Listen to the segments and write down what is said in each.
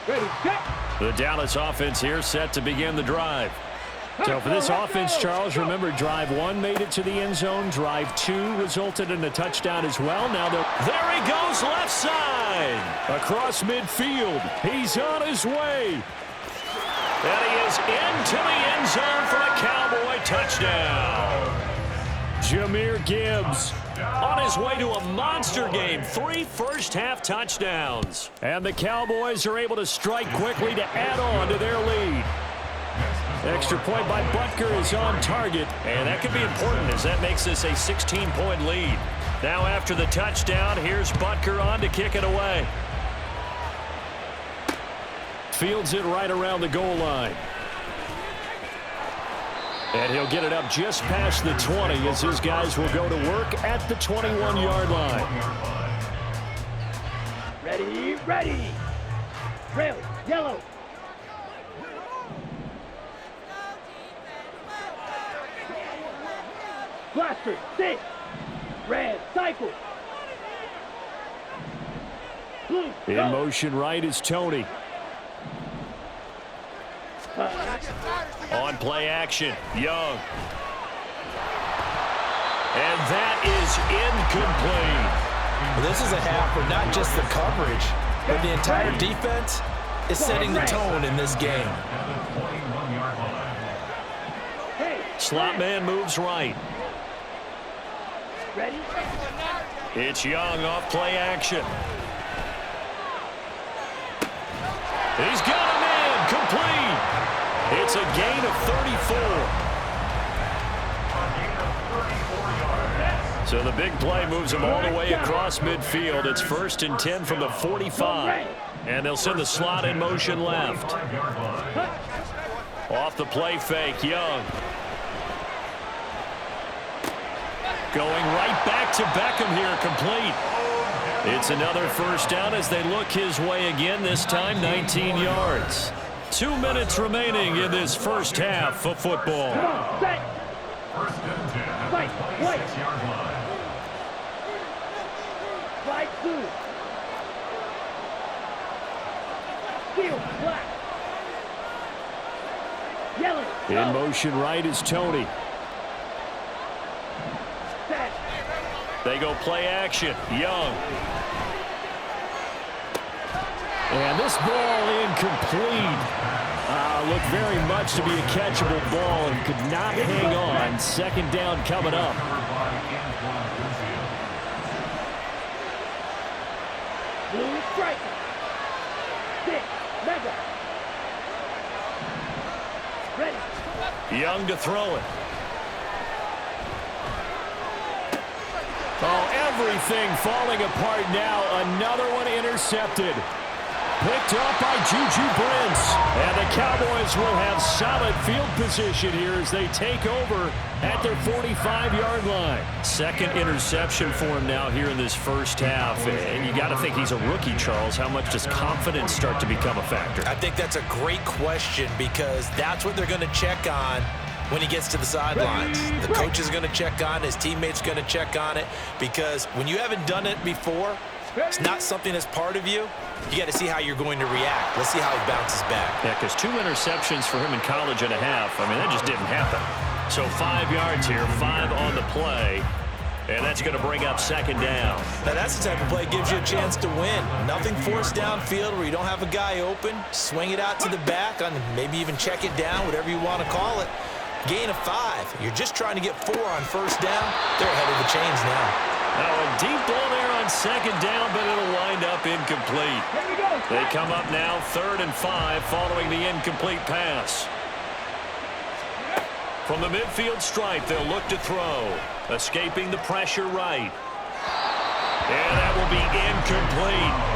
Ready, set. The Dallas offense here set to begin the drive. So for this offense, Charles, remember drive 1 made it to the end zone. Drive 2 resulted in a touchdown as well. Now there he goes left side. Across midfield. He's on his way. And he is into the end zone for a Cowboy touchdown. Jahmyr Gibbs on his way to a monster game. 3 first-half touchdowns. And the Cowboys are able to strike quickly to add on to their lead. Extra point by Butker is on target, and that could be important as that makes this a 16-point lead. Now after the touchdown, here's Butker on to kick it away. Fields it right around the goal line. And he'll get it up just past the 20 as his guys will go to work at the 21-yard line. Ready, ready. Trail, yellow. Blaster, 6. Red, cycle. Blue, in go. motion right is Tony. On play action, Young. And that is incomplete. Well, this is a half where not just the coverage, but the entire defense is setting the tone in this game. Slot man moves right. Ready? It's Young off play action. He's got him in, complete. It's a gain of 34. So the big play moves him all the way across midfield. It's 1st and 10 from the 45. And they'll send the slot in motion left. Off the play fake, Young. Going right back to Beckham here, complete. It's another first down as they look his way again, this time 19 yards. 2 minutes remaining in this first half of football. Come on, set. Fight, white. Slide blue. Field, black. Yellow. In motion right is Tony. Set. They go play action. Young. And this ball incomplete. Looked very much to be a catchable ball and could not hang on. Second down coming up. Blue striker. 6. Mega. Ready. Young to throw it. Oh, everything falling apart now. Another one intercepted. Picked up by Juju Brents. And the Cowboys will have solid field position here as they take over at their 45-yard line. Second interception for him now here in this first half. And you got to think he's a rookie, Charles. How much does confidence start to become a factor? I think that's a great question because that's what they're going to check on when he gets to the sidelines. The coach is going to check on it. His teammates going to check on it because when you haven't done it before, it's not something that's part of you. You got to see how you're going to react. Let's see how he bounces back. Yeah, because 2 interceptions for him in college and a half. I mean, that just didn't happen. So 5 yards here, 5 on the play. And that's going to bring up second down. Now, that's the type of play that gives you a chance to win. Nothing forced downfield where you don't have a guy open. Swing it out to the back, on maybe even check it down, whatever you want to call it. Gain of 5. You're just trying to get 4 on first down. They're ahead of the chains now. Now a deep ball there on second down, but it'll wind up incomplete. Here we go. They come up now 3rd and 5 following the incomplete pass. From the midfield stripe, they'll look to throw. Escaping the pressure right. And that will be incomplete.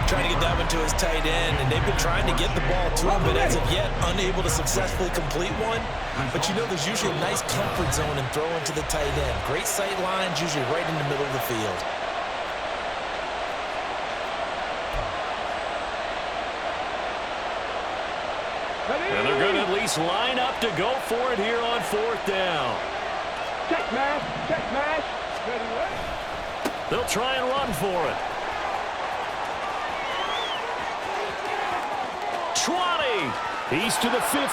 Trying to get that one to his tight end, and they've been trying to get the ball to him, but as of yet, unable to successfully complete one. But you know there's usually a nice comfort zone in throwing to the tight end. Great sight lines, usually right in the middle of the field. And they're going to at least line up to go for it here on 4th down. Check mash, check mash. Ready, ready. They'll try and run for it. 20. He's to the 15.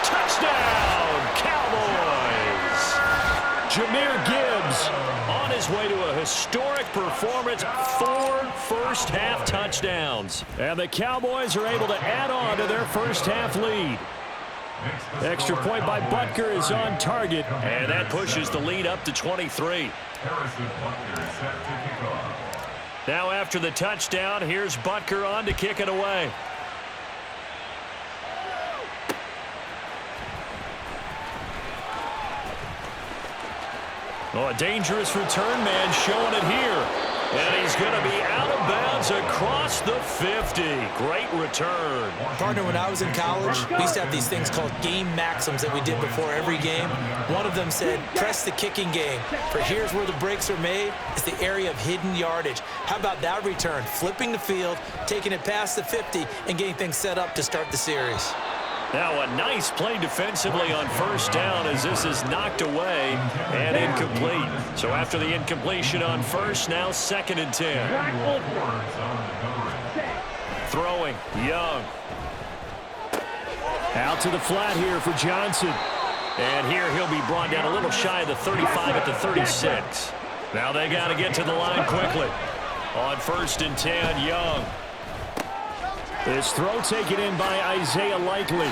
Touchdown, Cowboys. Jahmyr Gibbs on his way to a historic performance, 4 first-half touchdowns. And the Cowboys are able to add on to their first-half lead. Extra point by Butker is on target, and that pushes the lead up to 23. Now after the touchdown, here's Butker on to kick it away. Oh, a dangerous return man showing it here. And he's going to be out of bounds across the 50. Great return. Partner, when I was in college, we used to have these things called game maxims that we did before every game. One of them said, press the kicking game. For here's where the breaks are made. It's the area of hidden yardage. How about that return? Flipping the field, taking it past the 50, and getting things set up to start the series. Now a nice play defensively on first down as this is knocked away and incomplete. So after the incompletion on first, now 2nd and 10. Throwing, Young. Out to the flat here for Johnson. And here he'll be brought down a little shy of the 35 at the 36. Now they got to get to the line quickly. On 1st and 10, Young. This throw taken in by Isaiah Likely.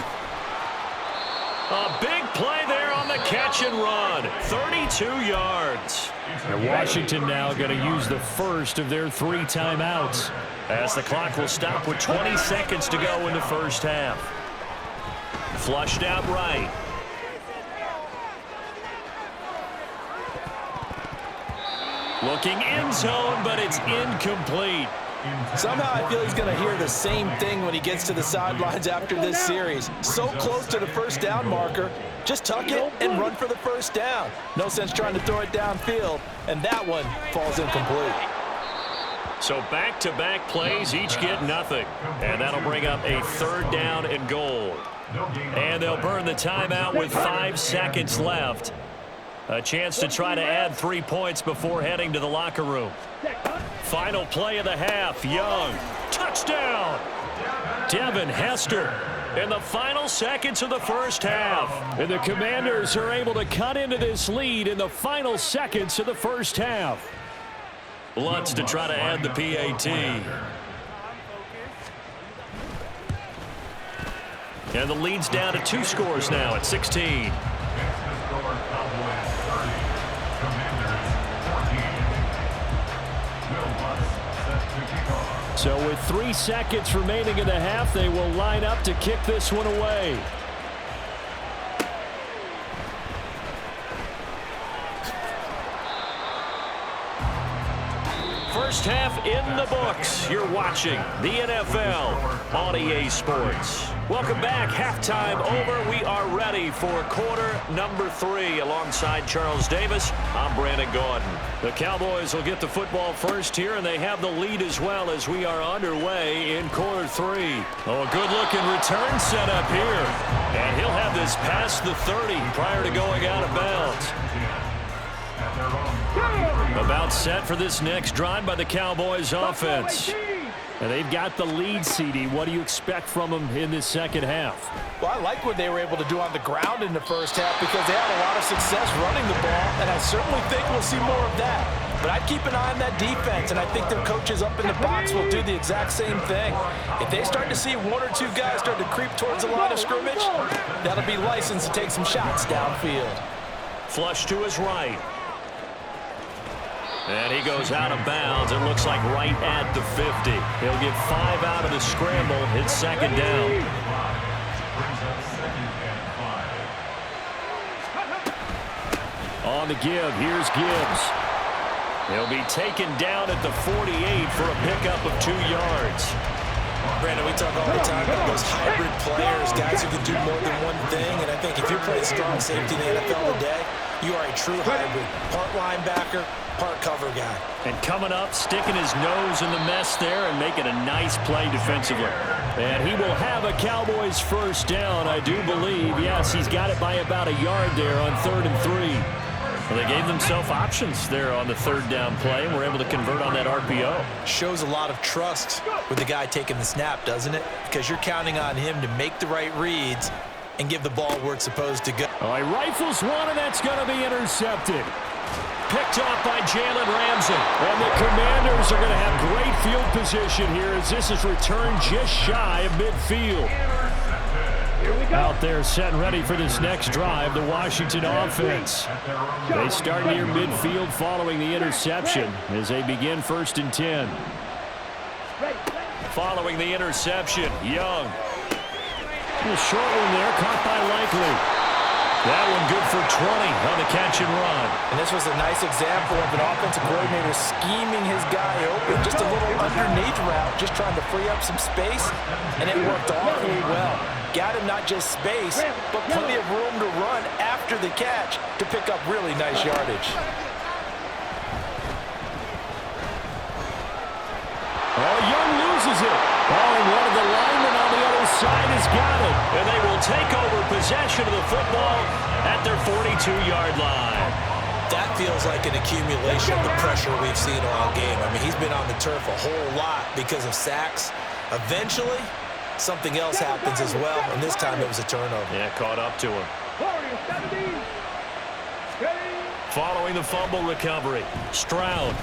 A big play there on the catch and run. 32 yards. And Washington now going to use the first of their 3 timeouts, as the clock will stop with 20 seconds to go in the first half. Flushed out right. Looking end zone, but it's incomplete. Somehow I feel he's going to hear the same thing when he gets to the sidelines after this series. So close to the first down marker. Just tuck it and run for the first down. No sense trying to throw it downfield. And that one falls incomplete. So back-to-back plays, each get nothing. And that'll bring up a 3rd down and goal. And they'll burn the timeout with 5 seconds left. A chance to try to add 3 points before heading to the locker room. Final play of the half, Young. Touchdown! Devin Hester in the final seconds of the first half. And the Commanders are able to cut into this lead in the final seconds of the first half. Lutz to try to add the PAT. And the lead's down to 2 scores now at 16. So with 3 seconds remaining in the half, they will line up to kick this one away. First half in the books. You're watching the NFL on EA Sports. Welcome back. Halftime over. We are ready for quarter number 3. Alongside Charles Davis, I'm Brandon Gordon. The Cowboys will get the football first here, and they have the lead as well as we are underway in quarter 3. Oh, a good-looking return set up here. And he'll have this past the 30 prior to going out of bounds. About set for this next drive by the Cowboys offense. And they've got the lead, CD. What do you expect from them in this second half? Well, I like what they were able to do on the ground in the first half because they had a lot of success running the ball, and I certainly think we'll see more of that. But I'd keep an eye on that defense, and I think their coaches up in the box will do the exact same thing. If they start to see 1 or 2 guys start to creep towards the line of scrimmage, that'll be licensed to take some shots downfield. Flush to his right. And he goes out of bounds. It looks like right at the 50. He'll get 5 out of the scramble. It's 2nd down. On the give, here's Gibbs. He'll be taken down at the 48 for a pickup of 2 yards. Brandon, we talk all the time about those hybrid players, guys who can do more than one thing. And I think if you're playing strong safety in the NFL today, you are a true hybrid. Part linebacker, part cover guy. And coming up, sticking his nose in the mess there and making a nice play defensively. And he will have a Cowboys first down, I do believe. Yes, he's got it by about a yard there on 3rd and 3. Well, they gave themselves options there on the third down play and were able to convert on that RPO. Shows a lot of trust with the guy taking the snap, doesn't it? Because you're counting on him to make the right reads and give the ball where it's supposed to go. Oh, he rifles one, and that's going to be intercepted. Picked off by Jalen Ramsey. And the Commanders are going to have great field position here as this is returned just shy of midfield. Out there set and ready for this next drive, the Washington offense. They start near midfield following the interception as they begin 1st and 10. Following the interception, Young. A short one there, caught by Likely. That one good for 20 on the catch and run. And this was a nice example of an offensive coordinator scheming his guy open. Just a little underneath route, just trying to free up some space, and it worked awfully well. Got him not just space, but plenty of room to run after the catch to pick up really nice yardage. Oh, Young loses it. Oh, and one of the linemen on the other side has got it. And they will take over possession of the football at their 42-yard line. That feels like an accumulation of the pressure we've seen all game. I mean, he's been on the turf a whole lot because of sacks. Eventually, something else happens as well, and this time it was a turnover. Yeah, caught up to him. Following the fumble recovery, Stroud.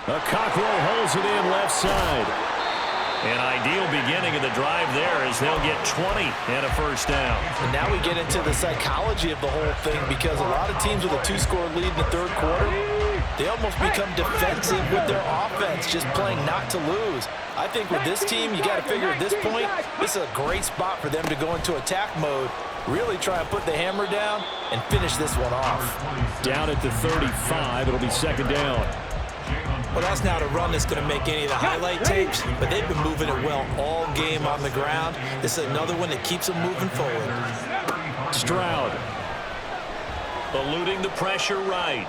A Cockrell holds it in left side. An ideal beginning of the drive there as they'll get 20 and a first down. And now we get into the psychology of the whole thing because a lot of teams with a 2-score lead in the third quarter, they almost become defensive with their offense, just playing not to lose. I think with this team, you got to figure at this point, this is a great spot for them to go into attack mode, really try and put the hammer down and finish this one off. Down at the 35, it'll be 2nd down. Well, that's not a run that's going to make any of the highlight tapes, but they've been moving it well all game on the ground. This is another one that keeps them moving forward. Stroud. Eluding the pressure right.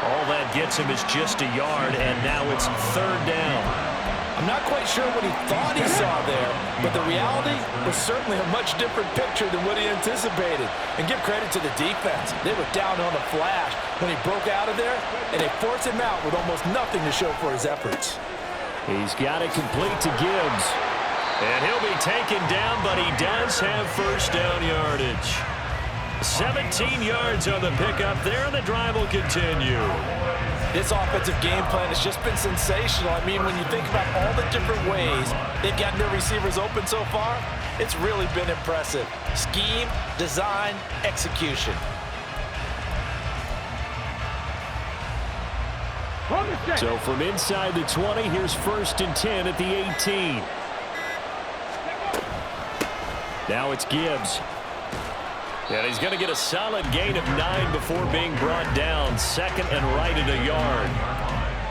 All that gets him is just a yard, and now it's 3rd down. I'm not quite sure what he thought he saw there, but the reality was certainly a much different picture than what he anticipated. And give credit to the defense. They were down on a flash when he broke out of there, and they forced him out with almost nothing to show for his efforts. He's got it complete to Gibbs. And he'll be taken down, but he does have first down yardage. 17 yards on the pickup there, and the drive will continue. This offensive game plan has just been sensational. I mean, when you think about all the different ways they've gotten their receivers open so far, it's really been impressive. Scheme, design, execution. So from inside the 20, here's 1st and 10 at the 18. Now it's Gibbs. And he's going to get a solid gain of 9 before being brought down. 2nd and right at a yard.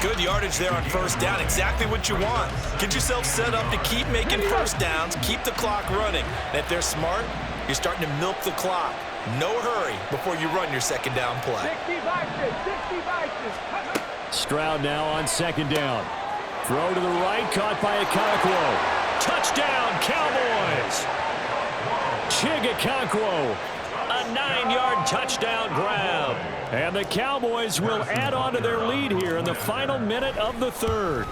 Good yardage there on 1st down. Exactly what you want. Get yourself set up to keep making first downs, keep the clock running. And if they're smart, you're starting to milk the clock. No hurry before you run your 2nd down play. Stroud now on 2nd down. Throw to the right, caught by Okonkwo. Touchdown, Cowboys! Okonkwo. A 9-yard touchdown grab. And the Cowboys will add on to their lead here in the final minute of the 3rd.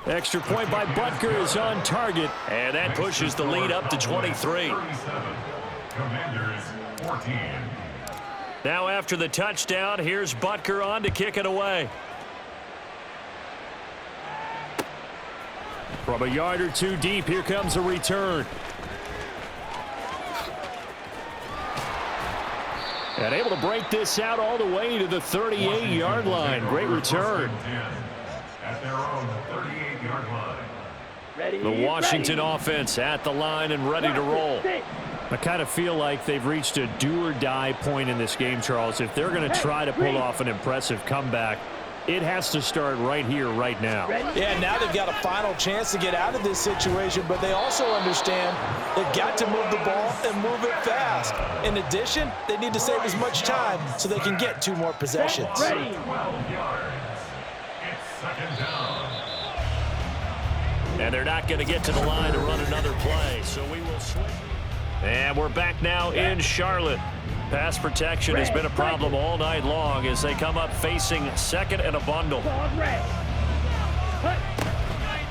Extra point by Butker is on target. And that pushes the lead up to 23. Commanders 14. Now after the touchdown, here's Butker on to kick it away. From a yard or two deep, here comes a return. And able to break this out all the way to the 38-yard line. Great return. At their own 38-yard line. The Washington offense at the line and ready to roll. I kind of feel like they've reached a do-or-die point in this game, Charles. If they're going to try to pull off an impressive comeback, it has to start right here, right now. Yeah, now they've got a final chance to get out of this situation, but they also understand they've got to move the ball and move it fast. In addition, they need to save as much time so they can get 2 more possessions. 12 yards. It's 2nd down. And they're not going to get to the line to run another play, so we will switch. And we're back now in Charlotte. Pass protection has been a problem all night long as they come up facing second and a bundle.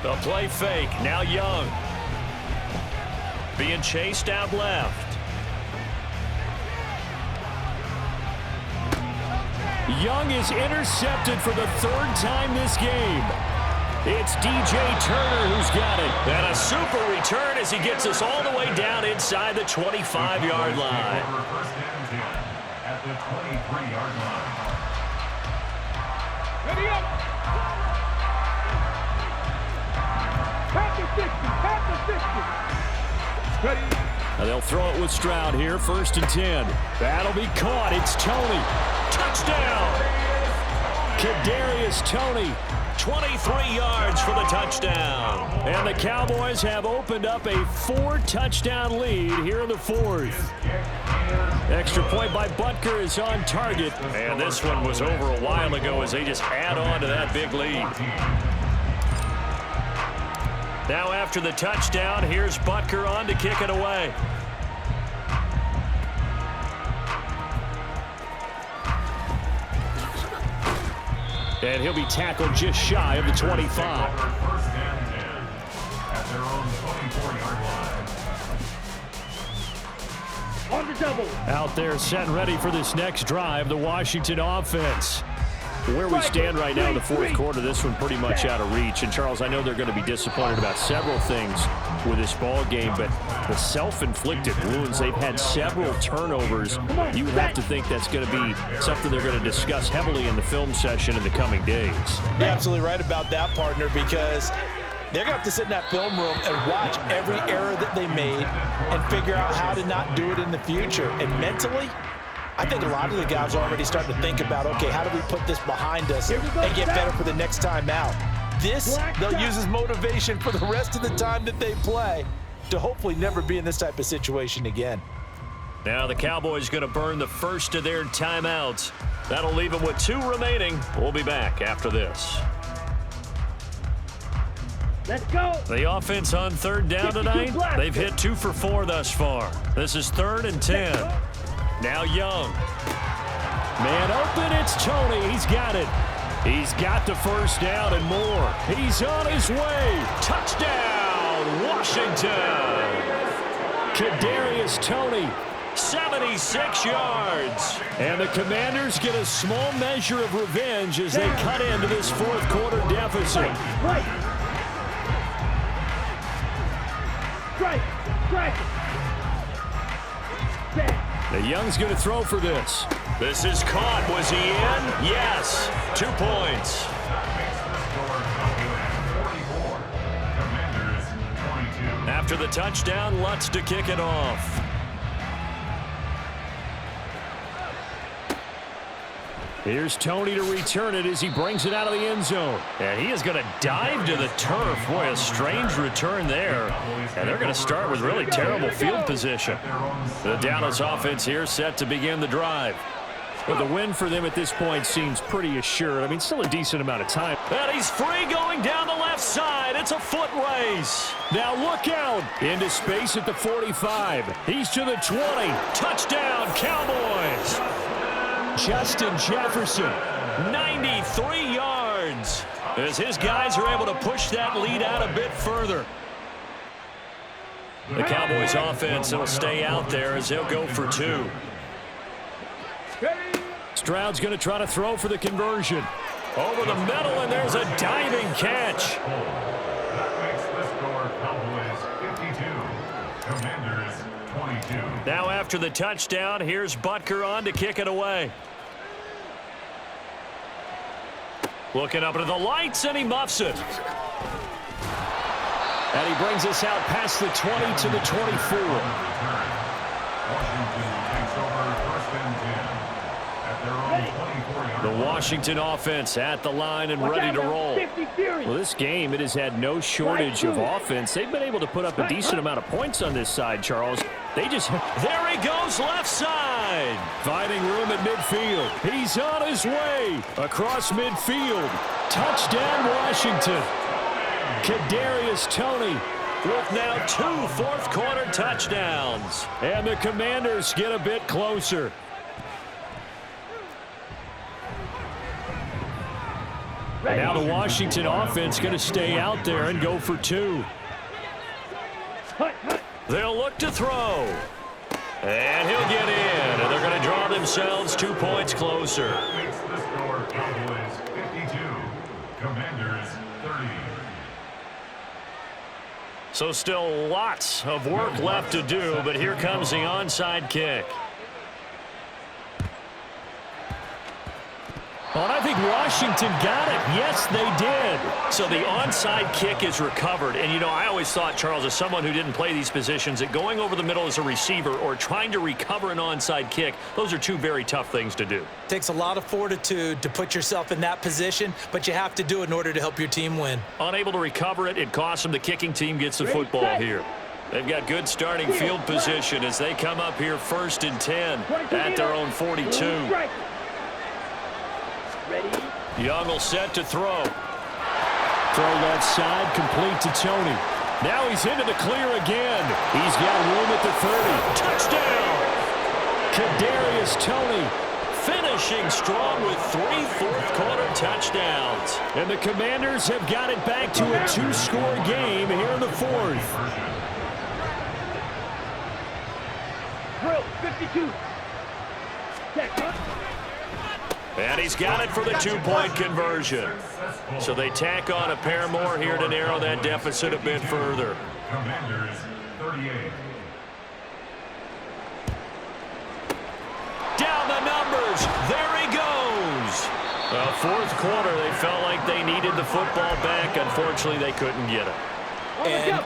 The play fake. Now Young. Being chased out left. Young is intercepted for the third time this game. It's DJ Turner who's got it. And a super return as he gets us all the way down inside the 25-yard line. At the 23-yard line. Ready up. Pat the 60. Ready. Now they'll throw it with Stroud here, 1st and 10. That'll be caught. It's Toney. Touchdown. Kadarius Toney. 23 yards for the touchdown. And the Cowboys have opened up a 4-touchdown lead here in the 4th. Extra point by Butker is on target. And this one was over a while ago as they just add on to that big lead. Now after the touchdown, here's Butker on to kick it away. And he'll be tackled just shy of the 25. First and 10 at their own 24-yard line. On the double. Out there set and ready for this next drive, the Washington offense. Where we stand right now in the 4th quarter, this one pretty much out of reach. And, Charles, I know they're going to be disappointed about several things with this ball game, but the self-inflicted wounds, they've had several turnovers. You would have to think that's going to be something they're going to discuss heavily in the film session in the coming days. You're absolutely right about that, partner, because they're going to have to sit in that film room and watch every error that they made and figure out how to not do it in the future. And mentally, I think a lot of the guys are already starting to think about, okay, how do we put this behind us and get better for the next time out? This, they'll use as motivation for the rest of the time that they play to hopefully never be in this type of situation again. Now the Cowboys going to burn the first of their timeouts. That'll leave them with 2 remaining. We'll be back after this. Let's go. The offense on 3rd down tonight, they've hit 2 for 4 thus far. This is 3rd and 10. Now Young. Man open, it's Toney. He's got it. He's got the first down and more. He's on his way. Touchdown, Washington. Kadarius Toney, 76 yards. And the Commanders get a small measure of revenge as they cut into this 4th quarter deficit. Strike. The Young's going to throw for this. This is caught. Was he in? Yes. 2 points. After the touchdown, Lutz to kick it off. Here's Toney to return it as he brings it out of the end zone. And he is going to dive to the turf. Boy, a strange return there. And they're going to start with really terrible field position. The Dallas offense here set to begin the drive. But the win for them at this point seems pretty assured. I mean, still a decent amount of time. And he's free going down the left side. It's a foot race. Now look out. Into space at the 45. He's to the 20. Touchdown, Cowboys. Justin Jefferson, 93 yards. As his guys are able to push that lead out a bit further. The Cowboys offense will stay out there as they'll go for 2. Stroud's going to try to throw for the conversion. Over the middle, and there's a diving catch. That makes the score Cowboys 52, Commanders 22. Now after the touchdown, here's Butker on to kick it away. Looking up into the lights, and he muffs it. And he brings us out past the 20 to the 24. Washington takes over 1st and 10 at their own 24-yard The Washington offense at the line and ready to roll. Well, this game, it has had no shortage of offense. They've been able to put up a decent amount of points on this side, Charles. They just, there he goes, left side. Finding room at midfield. He's on his way. Across midfield. Touchdown, Washington. Kadarius Toney, with now 2 fourth-quarter touchdowns. And the Commanders get a bit closer. And now the Washington offense going to stay out there and go for 2. They'll look to throw. And he'll get in. And they're going to draw themselves 2 points closer. Makes the score Cowboys 52, Commanders 30. So still lots of work left to do, but here comes the onside kick. Well, and I think Washington got it. Yes, they did. So the onside kick is recovered. And, you know, I always thought, Charles, as someone who didn't play these positions, that going over the middle as a receiver or trying to recover an onside kick, those are 2 very tough things to do. Takes a lot of fortitude to put yourself in that position, but you have to do it in order to help your team win. Unable to recover it, it costs them. The kicking team gets the football here. They've got good starting field position as they come up here 1st and 10 at their own 42. Young will set to throw. Throw left side, complete to Tony. Now he's into the clear again. He's got room at the 30. Touchdown! Kadarius Toney finishing strong with 3 fourth-quarter touchdowns. And the Commanders have got it back to a 2-score game here in the 4th. Drill, 52. And he's got it for the 2-point conversion. So they tack on a pair more here to narrow that deficit a bit further. Commanders 38. Down the numbers. There he goes. Well, 4th quarter, they felt like they needed the football back. Unfortunately, they couldn't get it. And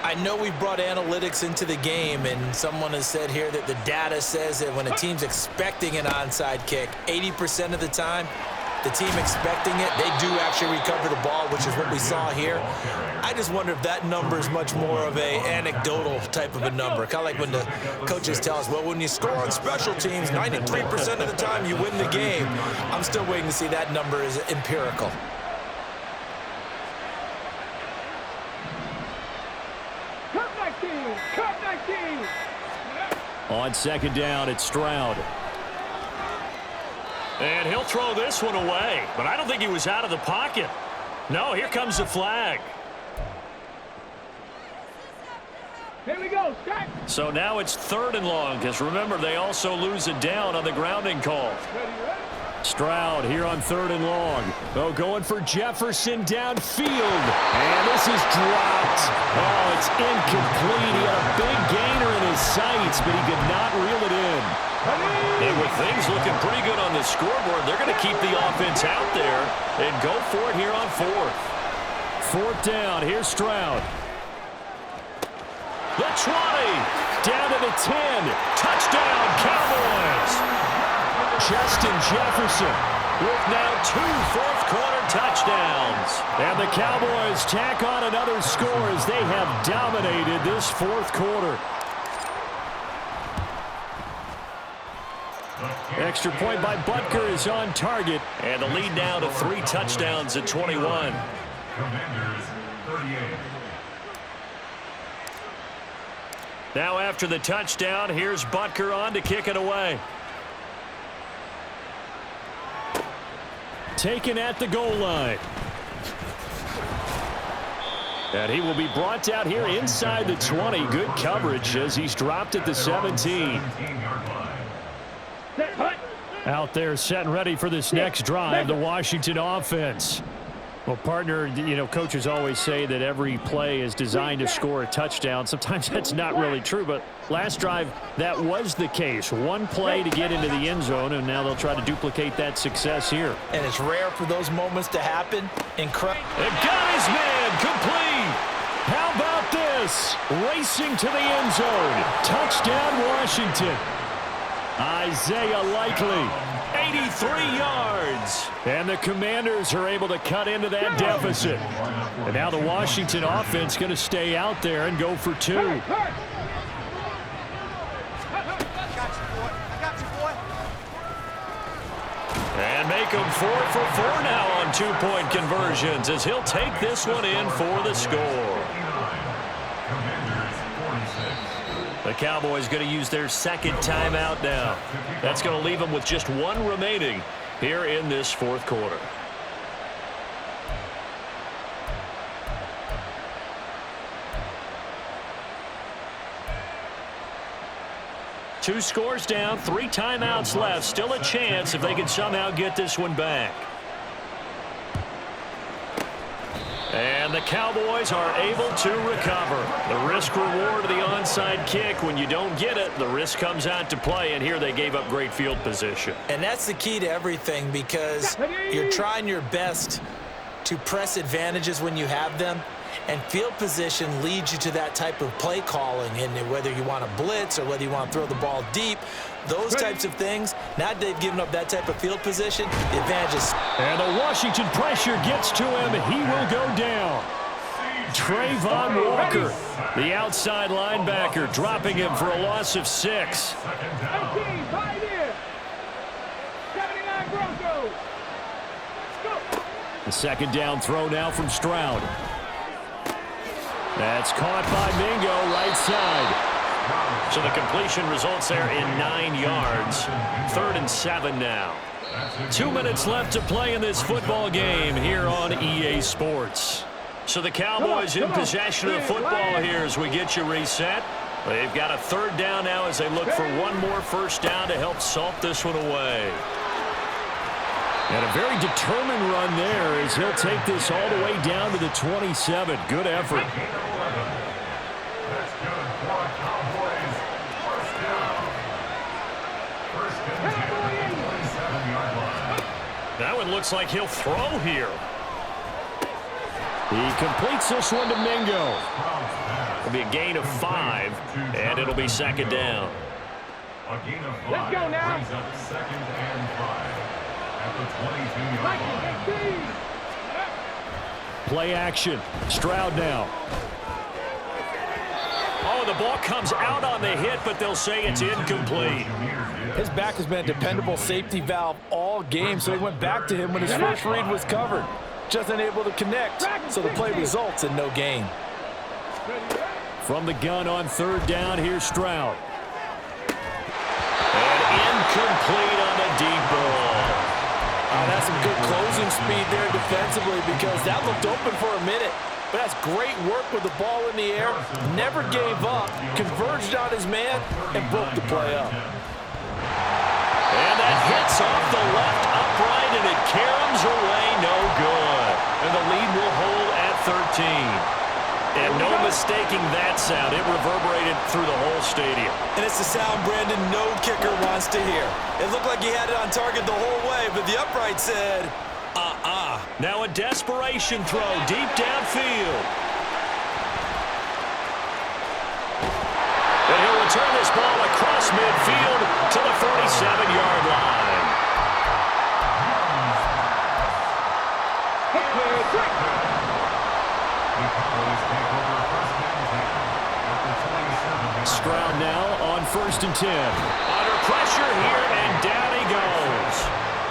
I know we brought analytics into the game, and someone has said here that the data says that when a team's expecting an onside kick, 80% of the time, the team expecting it, they do actually recover the ball, which is what we saw here. I just wonder if that number is much more of a anecdotal type of a number. Kind of like when the coaches tell us, well, when you score on special teams, 93% of the time you win the game. I'm still waiting to see that number is empirical. On 2nd down, it's Stroud. And he'll throw this one away, but I don't think he was out of the pocket. No, here comes the flag. Here we go, start. So now it's 3rd and long, because remember, they also lose a down on the grounding call. Stroud here on 3rd and long. Oh, going for Jefferson downfield. And this is dropped. Oh, it's incomplete. He had a big gainer in his sights, but he could not reel it in. And with things looking pretty good on the scoreboard, they're going to keep the offense out there and go for it here on 4th. 4th down. Here's Stroud. The 20. Down to the 10. Touchdown, Cowboys. Justin Jefferson with now 2 fourth-quarter touchdowns. And the Cowboys tack on another score as they have dominated this 4th quarter. Extra point by Butker is on target. And the lead now to 3 touchdowns at 21. Commanders 38. Now after the touchdown, here's Butker on to kick it away. Taken at the goal line. And he will be brought down here inside the 20. Good coverage as he's dropped at the 17. Out there set and ready for this next drive, the Washington offense. Well, partner, you know, coaches always say that every play is designed to score a touchdown. Sometimes that's not really true, but last drive, that was the case. One play to get into the end zone, and now they'll try to duplicate that success here. And it's rare for those moments to happen. Incredible. And got his man complete. How about this? Racing to the end zone. Touchdown, Washington. Isaiah Likely, 83 yards. And the Commanders are able to cut into that deficit. And now the Washington offense going to stay out there and go for 2. And make him 4 for 4 now on 2-point conversions as he'll take this one in for the score. Commanders 46. The Cowboys going to use their second timeout now. That's going to leave them with just one remaining here in this fourth quarter. Two scores down, 3 timeouts left. Still a chance if they can somehow get this one back. And the Cowboys are able to recover. The risk-reward of the onside kick. When you don't get it, the risk comes out to play, and here they gave up great field position. And that's the key to everything, because you're trying your best to press advantages when you have them, and field position leads you to that type of play calling. And whether you want to blitz or whether you want to throw the ball deep, those types of things, now that they've given up that type of field position, the advantage is... And the Washington pressure gets to him. He will go down. Trayvon Walker, the outside linebacker, dropping him for a loss of 6. 19, Pioneer. 79 Broncos. Go. The second down throw now from Stroud. That's caught by Mingo, right side. So the completion results there in 9 yards. 3rd and 7 now. 2 minutes left to play in this football game here on EA Sports. So the Cowboys in possession of the football here as we get you reset. They've got a 3rd down now as they look for one more first down to help salt this one away. And a very determined run there as he'll take this all the way down to the 27. Good effort. That's good for Cowboys. First down. First and 10, 27-yard line. That one looks like he'll throw here. He completes this one to Mingo. It'll be a gain of 5, and it'll be 2nd down. A gain of 5 Let's go now. brings up 2nd and 5 at the 22-yard line. Play action. Stroud now. Oh, the ball comes out on the hit, but they'll say it's incomplete. His back has been a dependable safety valve all game, so they went back to him when his first read was covered. Just unable to connect, so the play results in no gain. From the gun on 3rd down, here's Stroud. And incomplete on the deep ball. That's some good closing speed there defensively, because that looked open for a minute. But that's great work with the ball in the air. Never gave up, converged on his man, and broke the play up. And that hits off the left upright, and it caroms away, no good. And the lead will hold at 13. And no mistaking that sound. It reverberated through the whole stadium. And it's the sound Brandon no kicker wants to hear. It looked like he had it on target the whole way, but the upright said, Now a desperation throw deep downfield. And he'll return this ball across midfield to the 47-yard line. Stroud now on 1st and 10. Under pressure here, and down he goes.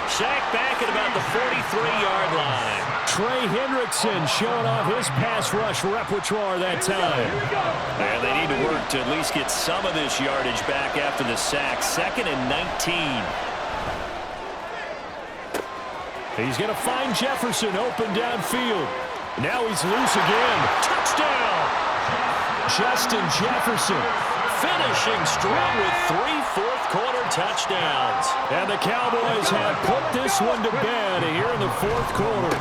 Sacked back at about the 43-yard line. Trey Hendrickson showing off his pass rush repertoire that time. And they need to work to at least get some of this yardage back after the sack. 2nd and 19. He's going to find Jefferson open downfield. Now he's loose again. Touchdown! Justin Jefferson finishing strong with 3 fourth-quarter touchdowns. And the Cowboys have put this one to bed here in the 4th quarter.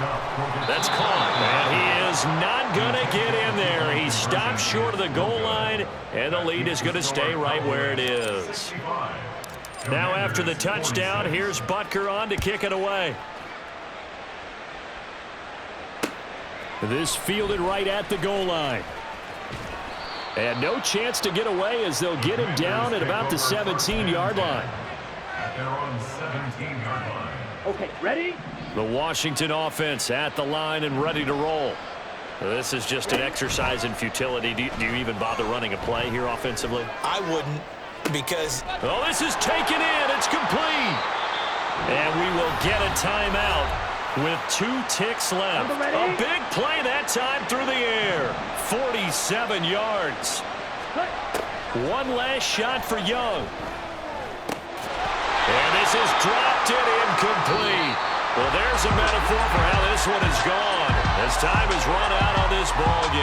That's caught, and he is not going to get in there. He stopped short of the goal line, and the lead is going to stay right where it is. Now after the touchdown, here's Butker on to kick it away. This fielded right at the goal line. And no chance to get away as they'll get him down at about the 17-yard line. At their own 17-yard line. Okay, ready? The Washington offense at the line and ready to roll. This is just an exercise in futility. Do you even bother running a play here offensively? I wouldn't, because... Oh, this is taken in. It's complete. And we will get a timeout with 2 ticks left. A big play that time through the air. 47 yards. One last shot for Young. And this is dropped and incomplete. Well, there's a metaphor for how this one is gone as time has run out on this ball game.